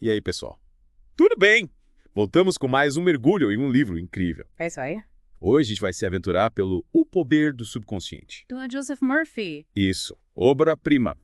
E aí, pessoal? Tudo bem? Voltamos com mais um mergulho em um livro incrível. É isso aí. Hoje a gente vai se aventurar pelo O Poder do Subconsciente. Do Joseph Murphy. Isso, obra-prima.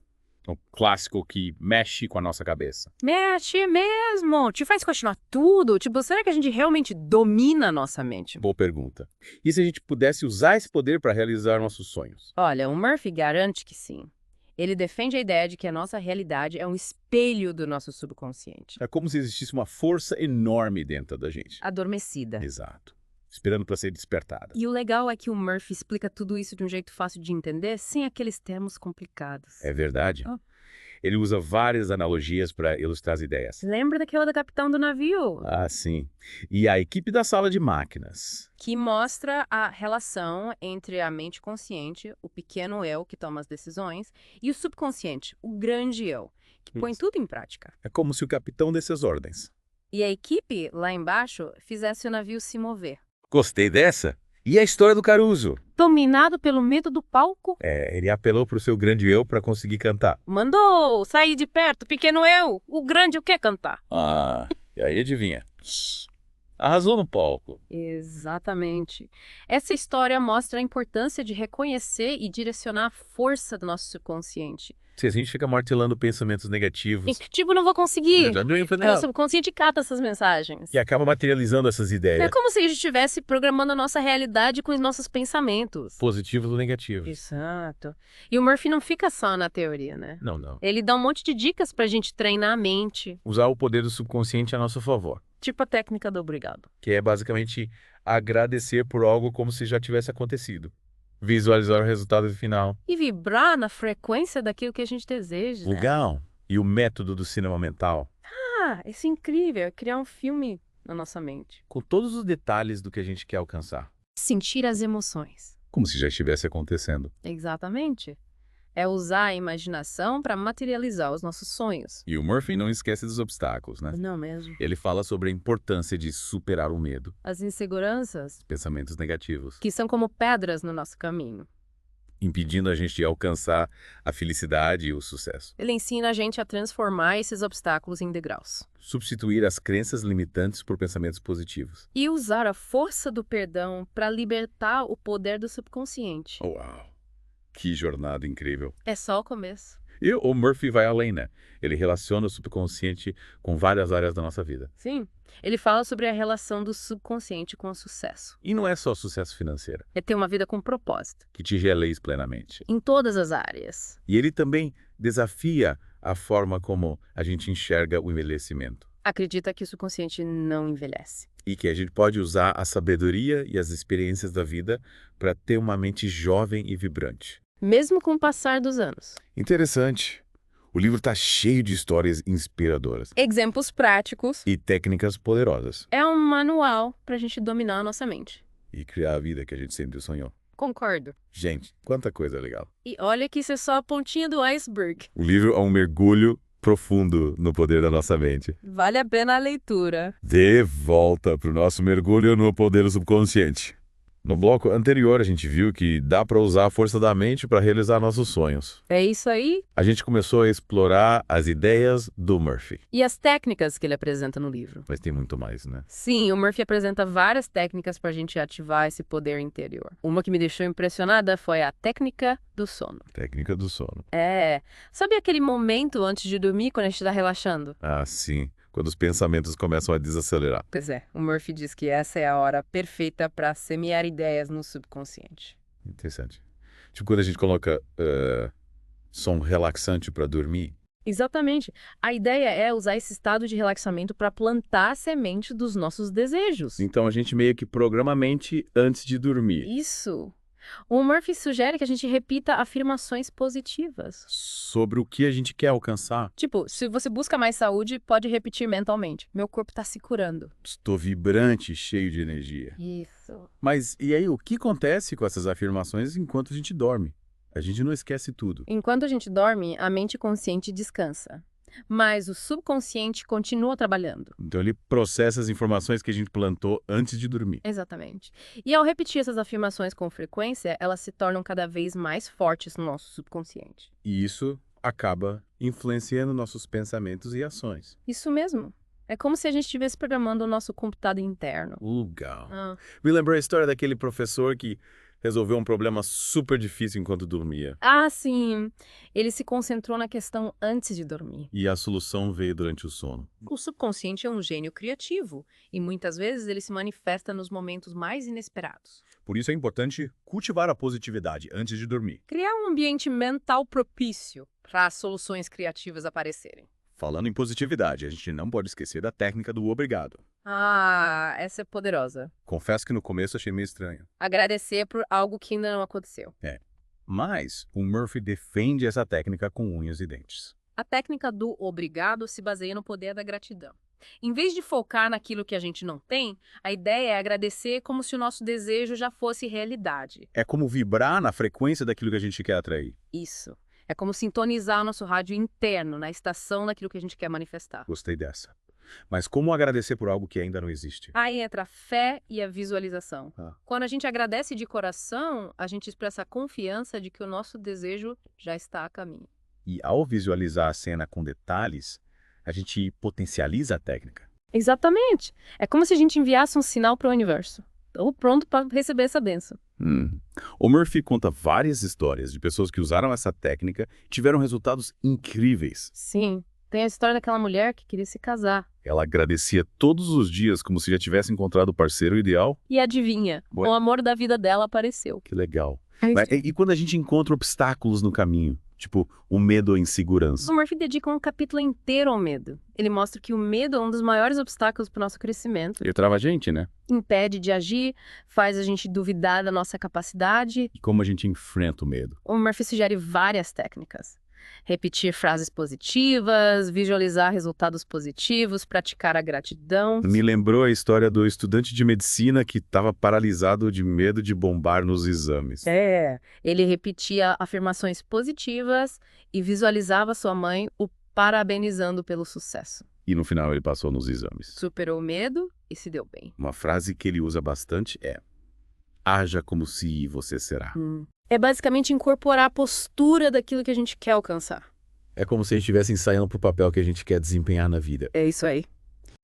Um clássico que mexe com a nossa cabeça. Mexe mesmo! Te faz questionar tudo. Tipo, será que a gente realmente domina a nossa mente? Boa pergunta. E se a gente pudesse usar esse poder para realizar nossos sonhos? Olha, o Murphy garante que sim. Ele defende a ideia de que a nossa realidade é um espelho do nosso subconsciente. É como se existisse uma força enorme dentro da gente. Adormecida. Exato. Esperando para ser despertada. E o legal é que o Murphy explica tudo isso de um jeito fácil de entender, sem aqueles termos complicados. É verdade. Oh. Ele usa várias analogias para ilustrar as ideias. Lembra daquela do capitão do navio? Ah, sim. E a equipe da sala de máquinas. Que mostra a relação entre a mente consciente, o pequeno eu que toma as decisões, e o subconsciente, o grande eu, que põe Isso. tudo em prática. É como se o capitão desse as ordens. E a equipe, lá embaixo, fizesse o navio se mover. Gostei dessa. E a história do Caruso? Dominado pelo medo do palco, Ele apelou pro seu grande eu para conseguir cantar. mandou sair de perto, pequeno eu, o grande o quer cantar. Ah, e aí adivinha? Arrasou no palco. Exatamente. Essa história mostra a importância de reconhecer e direcionar a força do nosso subconsciente. Se a gente fica martelando pensamentos negativos Tipo, não vou conseguir. e O subconsciente cata essas mensagens. acaba materializando essas É ideias, como se a gente estivesse programando a nossa realidade com os nossos pensamentos. positivos ou negativos. Exato. E o Murphy não fica só na teoria, né? Não. Ele dá um monte de dicas pra gente treinar a mente. Usar o poder do subconsciente a nosso favor, Tipo a técnica do obrigado. que é basicamente agradecer por algo como se já tivesse acontecido. Visualizar o resultado final. E vibrar na frequência daquilo que a gente deseja. Legal. E o método do cinema mental, Isso é incrível. É criar um filme na nossa mente. com todos os detalhes do que a gente quer alcançar. Sentir as emoções. Como se já estivesse acontecendo. Exatamente. É usar a imaginação para materializar os nossos sonhos. E o Murphy não esquece dos obstáculos, né? Não mesmo. Ele fala sobre a importância de superar o medo, As inseguranças, pensamentos negativos, que são como pedras no nosso caminho. impedindo a gente de alcançar a felicidade e o sucesso. Ele ensina a gente a transformar esses obstáculos em degraus. Substituir as crenças limitantes por pensamentos positivos. E usar a força do perdão para libertar o poder do subconsciente. Uau! Que jornada incrível! É só o começo. E o Murphy vai além, né? Ele relaciona o subconsciente com várias áreas da nossa vida. Sim. Ele fala sobre a relação do subconsciente com o sucesso. E não é só sucesso financeiro, É ter uma vida com propósito. que te realize plenamente. Em todas as áreas. E ele também desafia a forma como a gente enxerga o envelhecimento. Acredita que o subconsciente não envelhece. E que a gente pode usar a sabedoria e as experiências da vida para ter uma mente jovem e vibrante. Mesmo com o passar dos anos. Interessante. O livro está cheio de histórias inspiradoras Exemplos práticos. e técnicas poderosas. É um manual para a gente dominar a nossa mente. E criar a vida que a gente sempre sonhou. Concordo. Gente, quanta coisa legal. E olha que isso é só a pontinha do iceberg. O livro é um mergulho profundo no poder da nossa mente. Vale a pena a leitura. De volta para o nosso mergulho no poder do subconsciente. No bloco anterior, a gente viu que dá para usar a força da mente para realizar nossos sonhos. É isso aí. A gente começou a explorar as ideias do Murphy. E as técnicas que ele apresenta no livro. Mas tem muito mais, né? Sim, o Murphy apresenta várias técnicas para a gente ativar esse poder interior. Uma que me deixou impressionada foi a técnica do sono. Técnica do sono. Sabe aquele momento antes de dormir quando a gente está relaxando? Ah, sim. Quando os pensamentos começam a desacelerar. Pois é, o Murphy diz que essa é a hora perfeita para semear ideias no subconsciente. Interessante. Tipo quando a gente coloca som relaxante para dormir. Exatamente. A ideia é usar esse estado de relaxamento para plantar a semente dos nossos desejos. Então a gente meio que programa a mente antes de dormir. Isso. O Murphy sugere que a gente repita afirmações positivas. Sobre o que a gente quer alcançar. Tipo, se você busca mais saúde, pode repetir mentalmente. Meu corpo está se curando. Estou vibrante, cheio de energia. Isso. Mas e aí, o que acontece com essas afirmações enquanto a gente dorme? A gente não esquece tudo. Enquanto a gente dorme, a mente consciente descansa. Mas o subconsciente continua trabalhando. Então ele processa as informações que a gente plantou antes de dormir. Exatamente. E ao repetir essas afirmações com frequência, elas se tornam cada vez mais fortes no nosso subconsciente. E isso acaba influenciando nossos pensamentos e ações. Isso mesmo. É como se a gente estivesse programando o nosso computador interno. Legal. Ah. Me lembrou a história daquele professor que resolveu um problema super difícil enquanto dormia. Ah, sim. Ele se concentrou na questão antes de dormir. E a solução veio durante o sono. O subconsciente é um gênio criativo e muitas vezes ele se manifesta nos momentos mais inesperados. Por isso é importante cultivar a positividade antes de dormir. Criar um ambiente mental propício para as soluções criativas aparecerem. Falando em positividade, a gente não pode esquecer da técnica do obrigado. Ah, essa é poderosa. Confesso que no começo achei meio estranho. Agradecer por algo que ainda não aconteceu. Mas o Murphy defende essa técnica com unhas e dentes. A técnica do obrigado se baseia no poder da gratidão. Em vez de focar naquilo que a gente não tem, a ideia é agradecer como se o nosso desejo já fosse realidade. É como vibrar na frequência daquilo que a gente quer atrair. Isso. É como sintonizar o nosso rádio interno na estação daquilo que a gente quer manifestar. Gostei dessa. Mas como agradecer por algo que ainda não existe? Aí entra a fé e a visualização. Ah. Quando a gente agradece de coração, a gente expressa a confiança de que o nosso desejo já está a caminho. E ao visualizar a cena com detalhes, a gente potencializa a técnica. Exatamente. É como se a gente enviasse um sinal para o universo. Estou pronto para receber essa bênção. O Murphy conta várias histórias de pessoas que usaram essa técnica e tiveram resultados incríveis. Sim. Tem a história daquela mulher que queria se casar. Ela agradecia todos os dias como se já tivesse encontrado o parceiro ideal. E adivinha? Ué. O amor da vida dela apareceu. Que legal. E quando a gente encontra obstáculos no caminho? Tipo, o medo ou a insegurança. O Murphy dedica um capítulo inteiro ao medo. Ele mostra que o medo é um dos maiores obstáculos para o nosso crescimento. Ele trava a gente, né? Impede de agir, faz a gente duvidar da nossa capacidade. E como a gente enfrenta o medo. O Murphy sugere várias técnicas. Repetir frases positivas, visualizar resultados positivos, praticar a gratidão. Me lembrou a história do estudante de medicina que estava paralisado de medo de bombar nos exames. Ele repetia afirmações positivas e visualizava sua mãe o parabenizando pelo sucesso. E no final ele passou nos exames. Superou o medo e se deu bem. Uma frase que ele usa bastante é: haja como se você será. É basicamente incorporar a postura daquilo que a gente quer alcançar. É como se a gente estivesse ensaiando para o papel que a gente quer desempenhar na vida. É isso aí.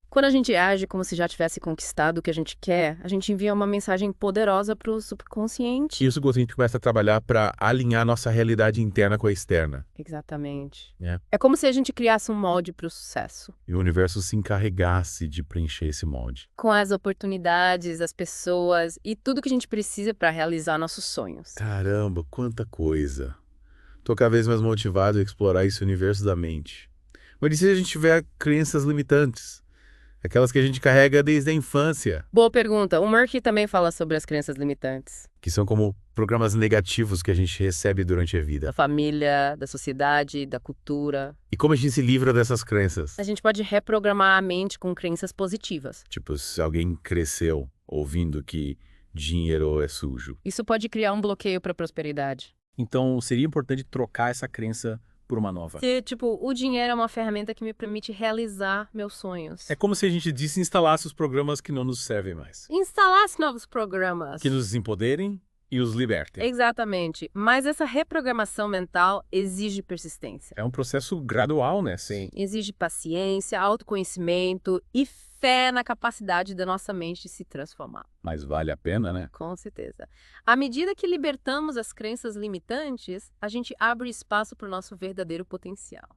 Quando a gente age como se já tivesse conquistado o que a gente quer, a gente envia uma mensagem poderosa para o subconsciente. Isso quando a gente começa a trabalhar para alinhar nossa realidade interna com a externa. Exatamente. É. É como se a gente criasse um molde para o sucesso. E o universo se encarregasse de preencher esse molde. Com as oportunidades, as pessoas e tudo que a gente precisa para realizar nossos sonhos. Caramba, quanta coisa. Tô cada vez mais motivado a explorar esse universo da mente. Mas e se a gente tiver crenças limitantes? Aquelas que a gente carrega desde a infância. Boa pergunta. O Murphy também fala sobre as crenças limitantes. Que são como programas negativos que a gente recebe durante a Da vida. família, da sociedade, da cultura. E como a gente se livra dessas crenças? A gente pode reprogramar a mente com crenças positivas. Tipo, se alguém cresceu ouvindo que dinheiro é sujo. Isso pode criar um bloqueio para a prosperidade. Então, seria importante trocar essa crença por uma nova. Se, tipo, o dinheiro é uma ferramenta que me permite realizar meus sonhos. É como se a gente desinstalasse os programas que não nos servem mais. Instalasse novos programas. Que nos empoderem e os libertem. Exatamente. Mas essa reprogramação mental exige persistência. É um processo gradual, né? Sim. Exige paciência, autoconhecimento e fé na capacidade da nossa mente de se transformar. Mas vale a pena, né? Com certeza. À medida que libertamos as crenças limitantes, a gente abre espaço para o nosso verdadeiro potencial.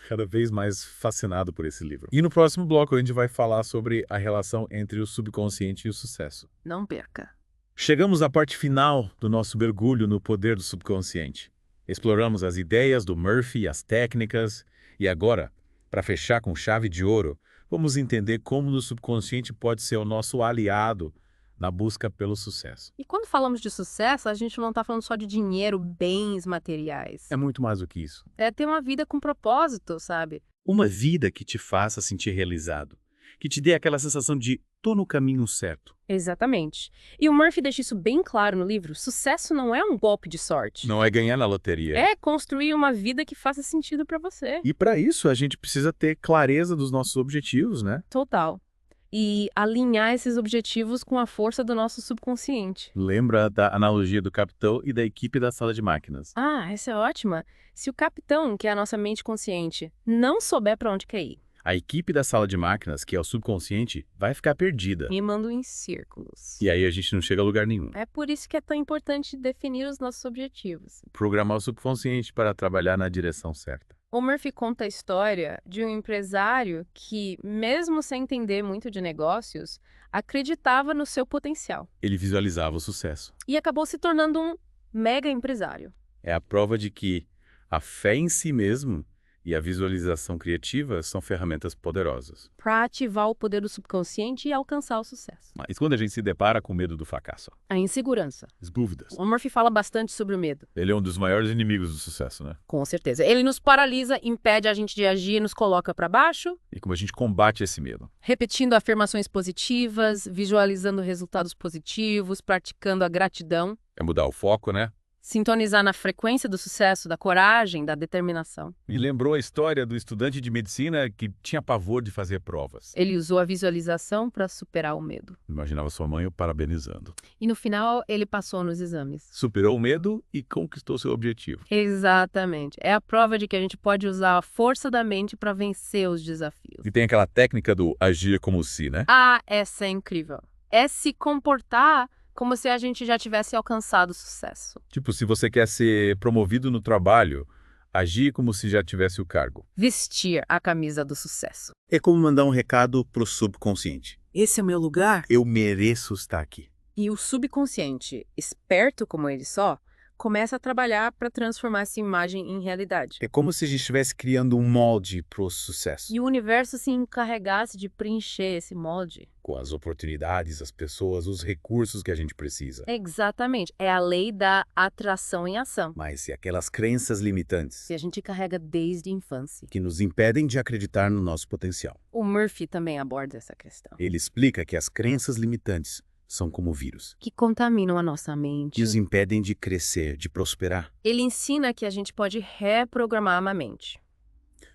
Cada vez mais fascinado por esse livro. E no próximo bloco a gente vai falar sobre a relação entre o subconsciente e o sucesso. Não perca. Chegamos à parte final do nosso mergulho no poder do subconsciente. Exploramos as ideias do Murphy, as técnicas, e agora, para fechar com chave de ouro, vamos entender como o subconsciente pode ser o nosso aliado na busca pelo sucesso. E quando falamos de sucesso, a gente não está falando só de dinheiro, bens materiais. É muito mais do que isso. É ter uma vida com propósito, sabe? Uma vida que te faça sentir realizado. Que te dê aquela sensação de tô no caminho certo. Exatamente. E o Murphy deixa isso bem claro no livro. Sucesso não é um golpe de sorte. Não é ganhar na loteria. É construir uma vida que faça sentido para você. E para isso a gente precisa ter clareza dos nossos objetivos, né? Total. e alinhar esses objetivos com a força do nosso subconsciente. Lembra da analogia do capitão e da equipe da sala de máquinas? Ah, essa é ótima. Se o capitão, que é a nossa mente consciente, não souber para onde quer ir, A equipe da sala de máquinas, que é o subconsciente, vai ficar perdida. remando em círculos. E aí a gente não chega a lugar nenhum. É por isso que é tão importante definir os nossos objetivos. Programar o subconsciente para trabalhar na direção certa. O Murphy conta a história de um empresário que, mesmo sem entender muito de negócios, acreditava no seu potencial Ele visualizava o sucesso. e acabou se tornando um mega empresário. É a prova de que a fé em si mesmo e a visualização criativa são ferramentas poderosas. Para ativar o poder do subconsciente e alcançar o sucesso. Mas quando a gente se depara com medo do fracasso, A insegurança. as dúvidas, O Murphy fala bastante sobre o medo. ele é um dos maiores inimigos do sucesso, né? Com certeza. Ele nos paralisa, impede a gente de agir e nos coloca para baixo, E como a gente combate esse medo? repetindo afirmações positivas, visualizando resultados positivos, praticando a gratidão, É mudar o foco, né? sintonizar na frequência do sucesso, da coragem, da determinação. Me lembrou a história do estudante de medicina que tinha pavor de fazer provas. Ele usou a visualização para superar o medo. Imaginava sua mãe o parabenizando. E no final, ele passou nos exames. Superou o medo e conquistou seu objetivo. Exatamente. É a prova de que a gente pode usar a força da mente para vencer os desafios. E tem aquela técnica do agir como se, né? Ah, essa é incrível. É se comportar como se a gente já tivesse alcançado sucesso. Tipo, se você quer ser promovido no trabalho, agir como se já tivesse o cargo. Vestir a camisa do sucesso. É como mandar um recado pro subconsciente. Esse é o meu lugar. Eu mereço estar aqui. E o subconsciente, esperto como ele só, começa a trabalhar para transformar essa imagem em realidade. É como se a gente estivesse criando um molde pro sucesso. E o universo se encarregasse de preencher esse molde. Com as oportunidades, as pessoas, os recursos que a gente precisa. Exatamente. É a lei da atração em ação, Mas e aquelas crenças limitantes que a gente carrega desde a infância. que nos impedem de acreditar no nosso potencial? O Murphy também aborda essa questão. Ele explica que as crenças limitantes são como vírus, Que contaminam a nossa mente. que os impedem de crescer, de prosperar. Ele ensina que a gente pode reprogramar a mente,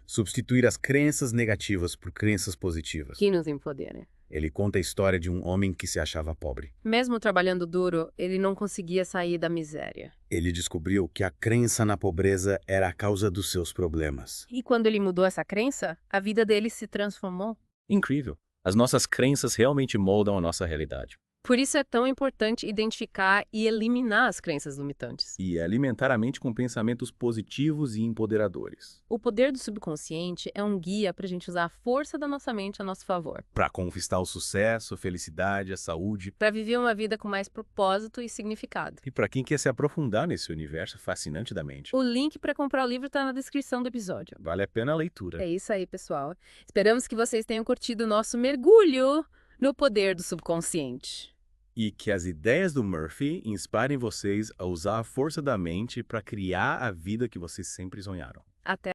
Substituir as crenças negativas por crenças positivas. que nos empodera. Ele conta a história de um homem que se achava pobre. Mesmo trabalhando duro, ele não conseguia sair da miséria. Ele descobriu que a crença na pobreza era a causa dos seus problemas. E quando ele mudou essa crença, a vida dele se transformou. Incrível. As nossas crenças realmente moldam a nossa realidade. Por isso é tão importante identificar e eliminar as crenças limitantes. E alimentar a mente com pensamentos positivos e empoderadores. O poder do subconsciente é um guia para a gente usar a força da nossa mente a nosso favor, Para conquistar o sucesso, a felicidade, a saúde. para viver uma vida com mais propósito e significado. E para quem quer se aprofundar nesse universo fascinante da mente, O link para comprar o livro está na descrição do episódio. vale a pena a leitura. É isso aí, pessoal. Esperamos que vocês tenham curtido o nosso mergulho no poder do subconsciente. E que as ideias do Murphy inspirem vocês a usar a força da mente para criar a vida que vocês sempre sonharam. Até